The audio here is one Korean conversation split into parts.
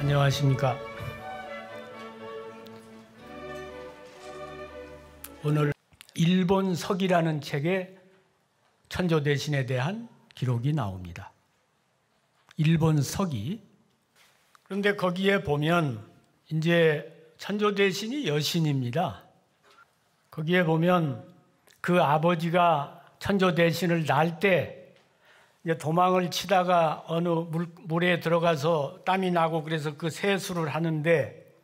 안녕하십니까. 오늘 일본 서기라는 책에 천조대신에 대한 기록이 나옵니다. 일본 서기. 그런데 거기에 보면 이제 천조대신이 여신입니다. 거기에 보면 그 아버지가 천조대신을 낳을 때 이제 도망을 치다가 어느 물에 들어가서 땀이 나고 그래서 그 세수를 하는데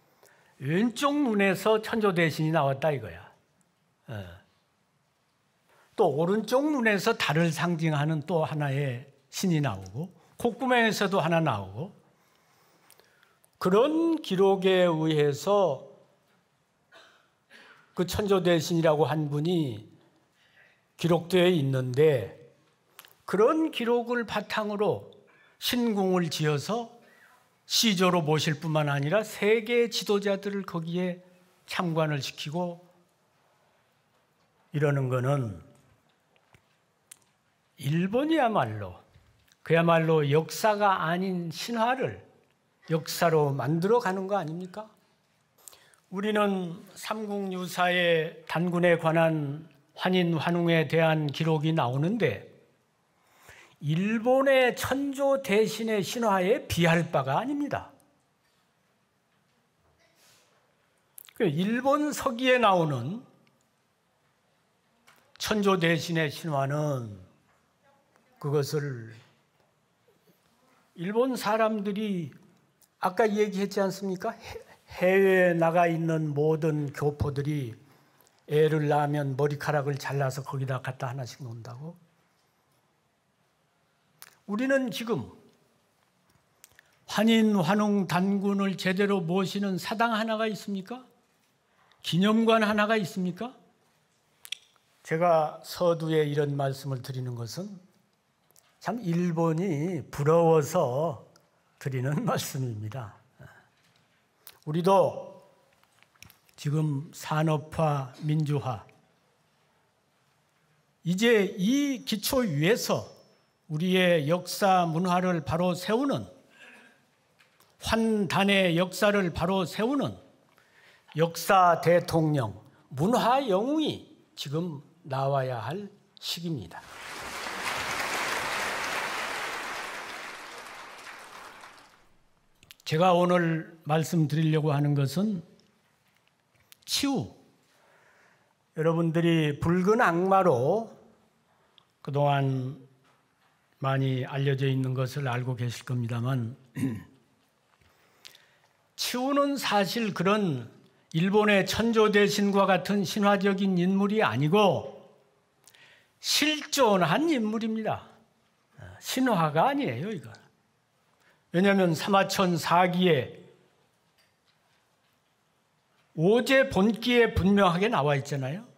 왼쪽 눈에서 천조대신이 나왔다 이거야. 또 오른쪽 눈에서 달을 상징하는 또 하나의 신이 나오고 콧구멍에서도 하나 나오고, 그런 기록에 의해서 그 천조대신이라고 한 분이 기록되어 있는데, 그런 기록을 바탕으로 신궁을 지어서 시조로 모실 뿐만 아니라 세계 지도자들을 거기에 참관을 시키고 이러는 거는 일본이야말로 그야말로 역사가 아닌 신화를 역사로 만들어가는 거 아닙니까? 우리는 삼국유사의 단군에 관한 환인 환웅에 대한 기록이 나오는데 일본의 천조대신의 신화에 비할 바가 아닙니다. 일본 서기에 나오는 천조대신의 신화는 그것을 일본 사람들이 아까 얘기했지 않습니까? 해외에 나가 있는 모든 교포들이 애를 낳으면 머리카락을 잘라서 거기다 갖다 하나씩 놓는다고? 우리는 지금 환인, 환웅, 단군을 제대로 모시는 사당 하나가 있습니까? 기념관 하나가 있습니까? 제가 서두에 이런 말씀을 드리는 것은 참 일본이 부러워서 드리는 말씀입니다. 우리도 지금 산업화, 민주화, 이제 이 기초 위에서 우리의 역사, 문화를 바로 세우는, 환단의 역사를 바로 세우는 역사 대통령, 문화 영웅이 지금 나와야 할 시기입니다. 제가 오늘 말씀드리려고 하는 것은 치우. 여러분들이 붉은 악마로 그동안 많이 알려져 있는 것을 알고 계실 겁니다만, 치우는 사실 그런 일본의 천조대신과 같은 신화적인 인물이 아니고 실존한 인물입니다. 신화가 아니에요, 이거. 왜냐하면 사마천 4기에 오제 본기에 분명하게 나와 있잖아요.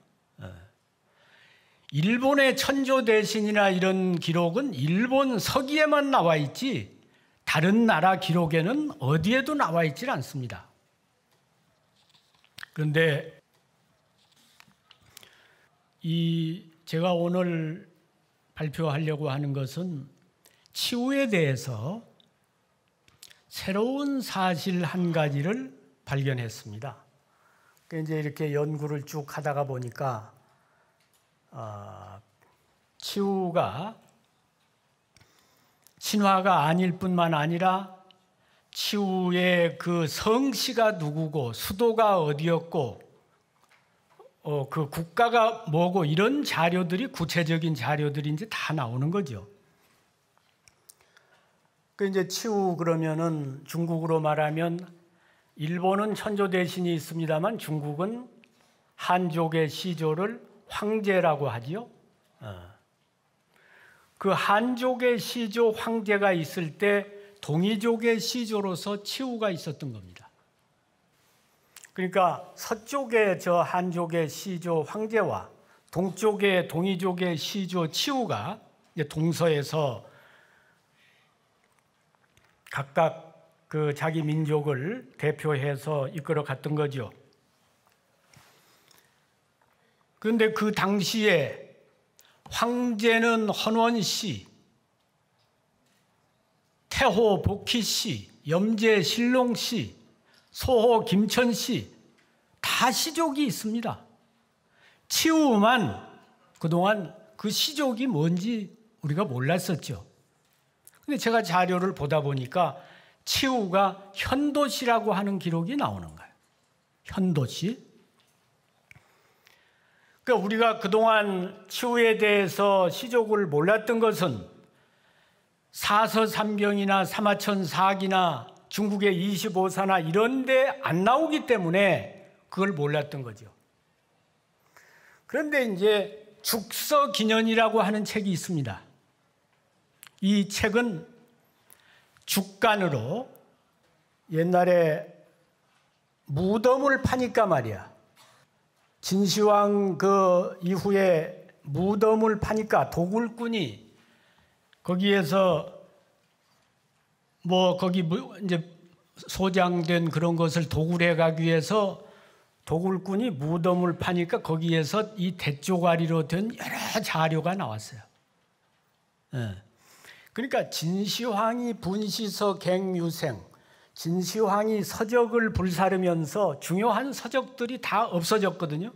일본의 천조대신이나 이런 기록은 일본 서기에만 나와 있지 다른 나라 기록에는 어디에도 나와 있질 않습니다. 그런데 제가 오늘 발표하려고 하는 것은 치우에 대해서 새로운 사실 한 가지를 발견했습니다. 이제 이렇게 연구를 쭉 하다가 보니까 치우가 신화가 아닐 뿐만 아니라 치우의 그 성씨가 누구고 수도가 어디였고 그 국가가 뭐고 이런 자료들이 구체적인 자료들이 이제 다 나오는 거죠. 그 이제 치우 그러면은 중국으로 말하면 일본은 천조대신이 있습니다만 중국은 한족의 시조를 황제라고 하지요. 그 한족의 시조 황제가 있을 때 동이족의 시조로서 치우가 있었던 겁니다. 그러니까 서쪽의 저 한족의 시조 황제와 동쪽의 동이족의 시조 치우가 이제 동서에서 각각 그 자기 민족을 대표해서 이끌어 갔던 거죠. 그런데 그 당시에 황제는 헌원씨, 태호 복희씨, 염제 신롱씨, 소호 김천씨 다 시족이 있습니다. 치우만 그동안 그 시족이 뭔지 우리가 몰랐었죠. 근데 제가 자료를 보다 보니까 치우가 현도씨라고 하는 기록이 나오는 거예요. 현도씨. 그러니까 우리가 그동안 치우에 대해서 시족을 몰랐던 것은 사서삼경이나 사마천사기나 중국의 25사나 이런 데 안 나오기 때문에 그걸 몰랐던 거죠. 그런데 이제 죽서기년이라고 하는 책이 있습니다. 이 책은 죽간으로 옛날에 무덤을 파니까 말이야. 진시황 그 이후에 무덤을 파니까 도굴꾼이 거기에서 거기 이제 소장된 그런 것을 도굴해 가기 위해서 도굴꾼이 무덤을 파니까 거기에서 이 대조가리로 된 여러 자료가 나왔어요. 그러니까 진시황이 분시서 갱유생, 진시황이 서적을 불사르면서 중요한 서적들이 다 없어졌거든요.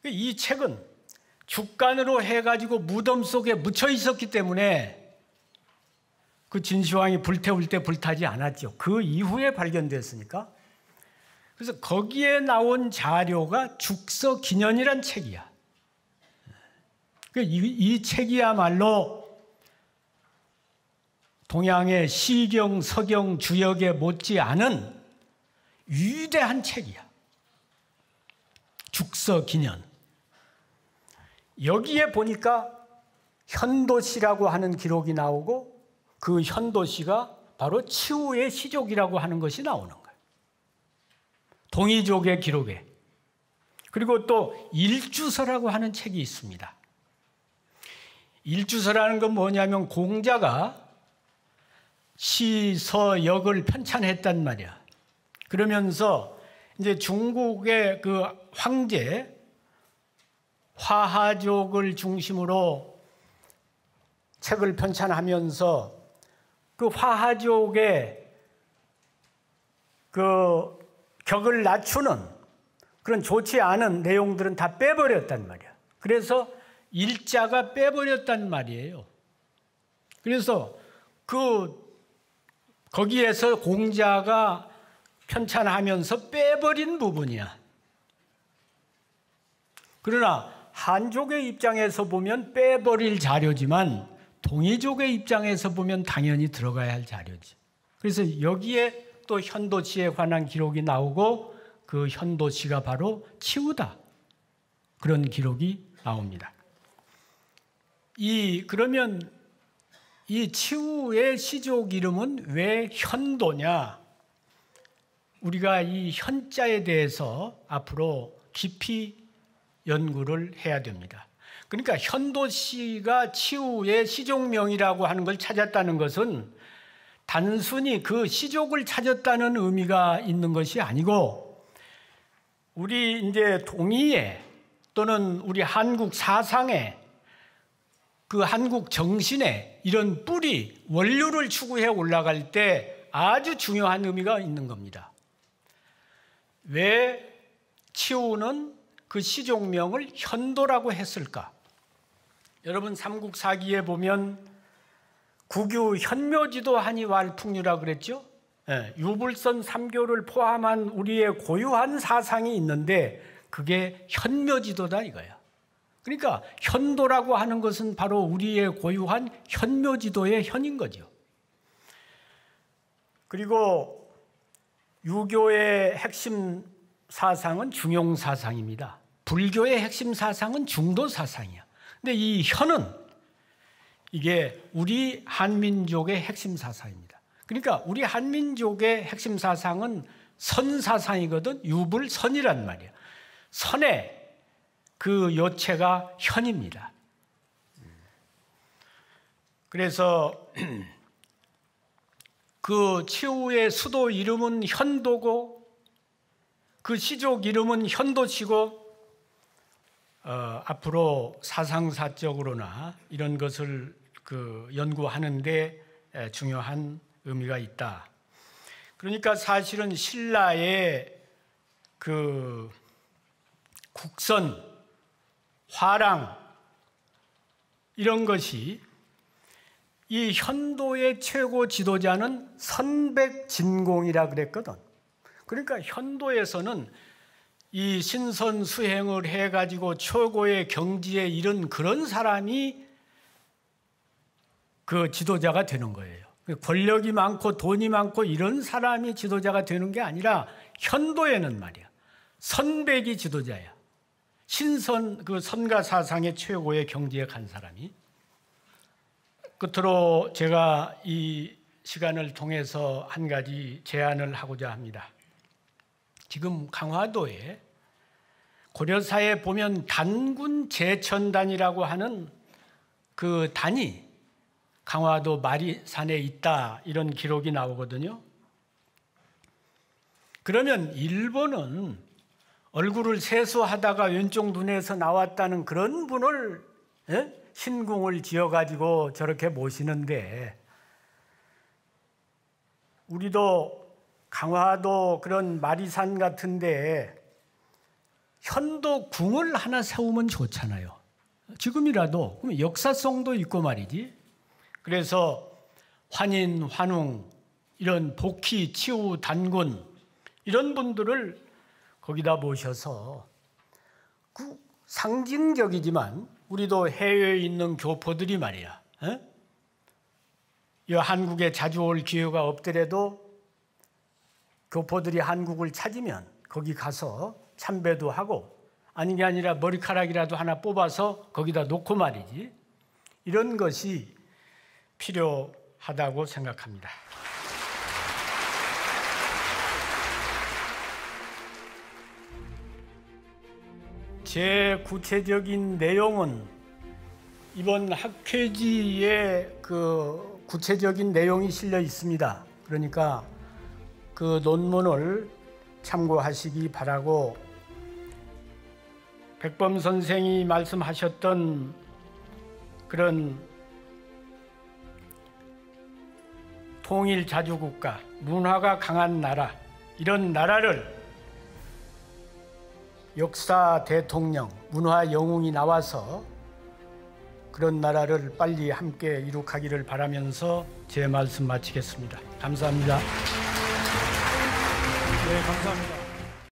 이 책은 죽간으로 해가지고 무덤 속에 묻혀 있었기 때문에 그 진시황이 불태울 때 불타지 않았죠. 그 이후에 발견됐으니까. 그래서 거기에 나온 자료가 죽서기년이란 책이야. 이 책이야말로 동양의 시경, 서경, 주역에 못지않은 위대한 책이야. 죽서기년. 여기에 보니까 현도씨라고 하는 기록이 나오고 그 현도씨가 바로 치우의 시족이라고 하는 것이 나오는 거예요. 동이족의 기록에. 그리고 또 일주서라고 하는 책이 있습니다. 일주서라는 건 뭐냐면 공자가 시, 서, 역을 편찬했단 말이야. 그러면서 이제 중국의 그 황제 화하족을 중심으로 책을 편찬하면서 그 화하족의 그 격을 낮추는 그런 좋지 않은 내용들은 다 빼버렸단 말이야. 그래서 일자가 빼버렸단 말이에요. 그래서 거기에서 공자가 편찬하면서 빼버린 부분이야. 그러나 한족의 입장에서 보면 빼버릴 자료지만 동이족의 입장에서 보면 당연히 들어가야 할 자료지. 그래서 여기에 또 현도씨에 관한 기록이 나오고 그 현도씨가 바로 치우다. 그런 기록이 나옵니다. 그러면 이 치우의 시족 이름은 왜 현도냐? 우리가 이 현자에 대해서 앞으로 깊이 연구를 해야 됩니다. 그러니까 현도씨가 치우의 시족명이라고 하는 걸 찾았다는 것은 단순히 그 시족을 찾았다는 의미가 있는 것이 아니고 우리 이제 동의에 또는 우리 한국 사상에 그 한국 정신에 이런 뿌리, 원류를 추구해 올라갈 때 아주 중요한 의미가 있는 겁니다. 왜 치우는 그 시족명을 현도라고 했을까? 여러분 삼국사기에 보면 국유 현묘지도 하니 왈풍류라 그랬죠? 유불선 3교를 포함한 우리의 고유한 사상이 있는데 그게 현묘지도다 이거야. 그러니까 현도라고 하는 것은 바로 우리의 고유한 현묘지도의 현인 거죠. 그리고 유교의 핵심 사상은 중용사상입니다. 불교의 핵심 사상은 중도사상이야. 근데 이 현은 이게 우리 한민족의 핵심 사상입니다. 그러니까 우리 한민족의 핵심 사상은 선사상이거든. 유불선이란 말이야. 선의 그 요체가 현입니다. 그래서 그 치우의 수도 이름은 현도고 그 시족 이름은 현도시고 앞으로 사상사적으로나 이런 것을 연구하는데 중요한 의미가 있다. 그러니까 사실은 신라의 그 국선, 화랑 이런 것이 이 현도의 최고 지도자는 선백진공이라 그랬거든. 그러니까 현도에서는 이 신선수행을 해가지고 최고의 경지에 이른 그런 사람이 그 지도자가 되는 거예요. 권력이 많고 돈이 많고 이런 사람이 지도자가 되는 게 아니라 현도에는 말이야, 선백이 지도자야. 신선, 그 선가사상의 최고의 경지에 간 사람이. 끝으로 제가 이 시간을 통해서 한 가지 제안을 하고자 합니다. 지금 강화도에 고려사에 보면 단군 제천단이라고 하는 그 단이 강화도 마리산에 있다, 이런 기록이 나오거든요. 그러면 일본은 얼굴을 세수하다가 왼쪽 눈에서 나왔다는 그런 분을 신궁을 지어가지고 저렇게 모시는데, 우리도 강화도 그런 마리산 같은데 현도궁을 하나 세우면 좋잖아요. 지금이라도. 그럼 역사성도 있고 말이지. 그래서 환인, 환웅, 이런 복희, 치우, 단군 이런 분들을 거기다 모셔서 그 상징적이지만 우리도 해외에 있는 교포들이 말이야, 이 한국에 자주 올 기회가 없더라도 교포들이 한국을 찾으면 거기 가서 참배도 하고, 아닌 게 아니라 머리카락이라도 하나 뽑아서 거기다 놓고 말이지. 이런 것이 필요하다고 생각합니다. 제 구체적인 내용은 이번 학회지에 그 구체적인 내용이 실려 있습니다. 그러니까 그 논문을 참고하시기 바라고, 백범 선생이 말씀하셨던 그런 통일 자주국가, 문화가 강한 나라, 이런 나라를 역사 대통령, 문화 영웅이 나와서 그런 나라를 빨리 함께 이룩하기를 바라면서 제 말씀 마치겠습니다. 감사합니다. 네, 감사합니다.